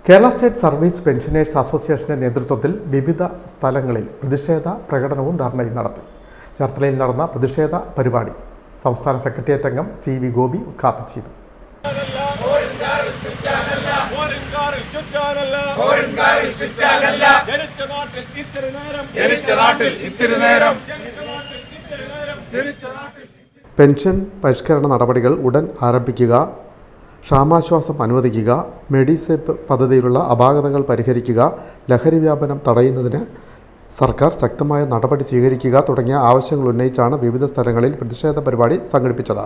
Kerala state service pensioners അസോസിയേഷന്റെ നേതൃത്വത്തിൽ വിവിധ സ്ഥലങ്ങളിൽ പ്രതിഷേധ പ്രകടനവും ധർണയും നടത്തി. ചേർത്തലയിൽ നടന്ന പ്രതിഷേധ പരിപാടി സംസ്ഥാന സെക്രട്ടേറിയറ്റ് അംഗം CV ഗോപി ഉദ്ഘാടനം ചെയ്തു. പെൻഷൻ പരിഷ്കരണ നടപടികൾ ഉടൻ ആരംഭിക്കുക, ക്ഷാമാശ്വാസം അനുവദിക്കുക, മെഡിസേപ്പ് പദ്ധതിയിലുള്ള അപാകതകൾ പരിഹരിക്കുക, ലഹരി വ്യാപനം തടയുന്നതിന് സർക്കാർ ശക്തമായ നടപടി സ്വീകരിക്കുക തുടങ്ങിയ ആവശ്യങ്ങൾ ഉന്നയിച്ചാണ് വിവിധ സ്ഥലങ്ങളിൽ പ്രതിഷേധ പരിപാടി സംഘടിപ്പിച്ചത്.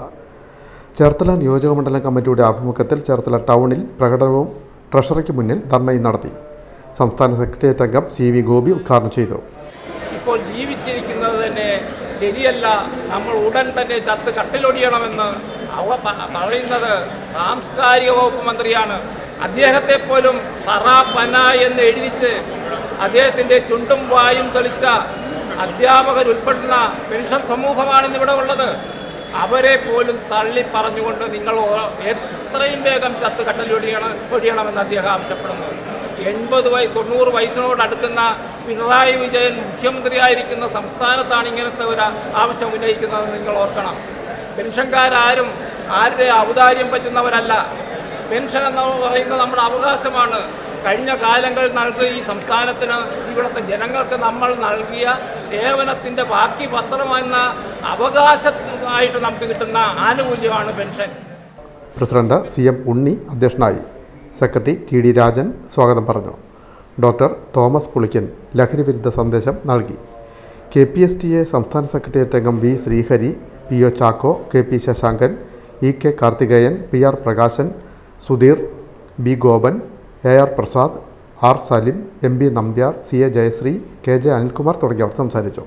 ചേർത്തല നിയോജകമണ്ഡലം കമ്മിറ്റിയുടെ ആഭിമുഖ്യത്തിൽ ചേർത്തല ടൗണിൽ പ്രകടനവും ട്രഷറിക്ക് മുന്നിൽ ധർണയും നടത്തി. സംസ്ഥാന സെക്രട്ടേറിയറ്റ് അംഗം CV ഗോപി ഉദ്ഘാടനം ചെയ്തു. ഇപ്പോൾ ജീവിച്ചിരിക്കുന്നത് തന്നെ ശരിയല്ല, നമ്മൾ ഉടൻ തന്നെ ചത്ത് കട്ടിലൊടിയണമെന്ന് പറയുന്നത് സാംസ്കാരിക വകുപ്പ് മന്ത്രിയാണ്. അദ്ദേഹത്തെ പോലും തറ പന എന്ന് എഴുതിച്ച് അദ്ദേഹത്തിൻ്റെ ചുണ്ടും വായും തെളിച്ച അധ്യാപകരുൾപ്പെടുന്ന പെൻഷൻ സമൂഹമാണിന്നിവിടെ ഉള്ളത്. അവരെ പോലും തള്ളി പറഞ്ഞുകൊണ്ട് നിങ്ങൾ എത്രയും വേഗം ചത്ത് കട്ടലൊടിയണമെന്ന് അദ്ദേഹം ആവശ്യപ്പെടുന്നു. 80-90 വയസ്സിനോടടുക്കുന്ന പിണറായി വിജയൻ മുഖ്യമന്ത്രിയായിരിക്കുന്ന സംസ്ഥാനത്താണ് ഇങ്ങനത്തെ ഒരു ആവശ്യം ഉന്നയിക്കുന്നത് നിങ്ങൾ ഓർക്കണം. പെൻഷൻകാരും ആരുടെ ഔദാര്യം പറ്റുന്നവരല്ല. പെൻഷൻ എന്ന് പറയുന്നത് നമ്മുടെ അവകാശമാണ്. കഴിഞ്ഞ കാലങ്ങൾ നൽകിയ ഈ സംസ്ഥാനത്തിന്, ഇവിടുത്തെ ജനങ്ങൾക്ക് നമ്മൾ നൽകിയ സേവനത്തിൻ്റെ ബാക്കി പത്രമെന്ന അവകാശമായിട്ട് നമുക്ക് കിട്ടുന്ന ആനുകൂല്യമാണ് പെൻഷൻ. പ്രസിഡന്റ് CM ഉണ്ണി അധ്യക്ഷനായി. സെക്രട്ടറി TD രാജൻ സ്വാഗതം പറഞ്ഞു. ഡോക്ടർ തോമസ് പുളിക്കൻ ലഹരി വിരുദ്ധ സന്ദേശം നൽകി. KPSTA സംസ്ഥാന സെക്രട്ടേറിയറ്റ് അംഗം V Sreehari, PO Chacko, KP Shashankan, EK Karthikeyan, PR Prakashan, Sudheer, B Gopan, AR Prasad, R Salim, MB Nambiar, CA Jayashree, KJ Anilkumar തുടങ്ങിയവർ സംസാരിച്ചു.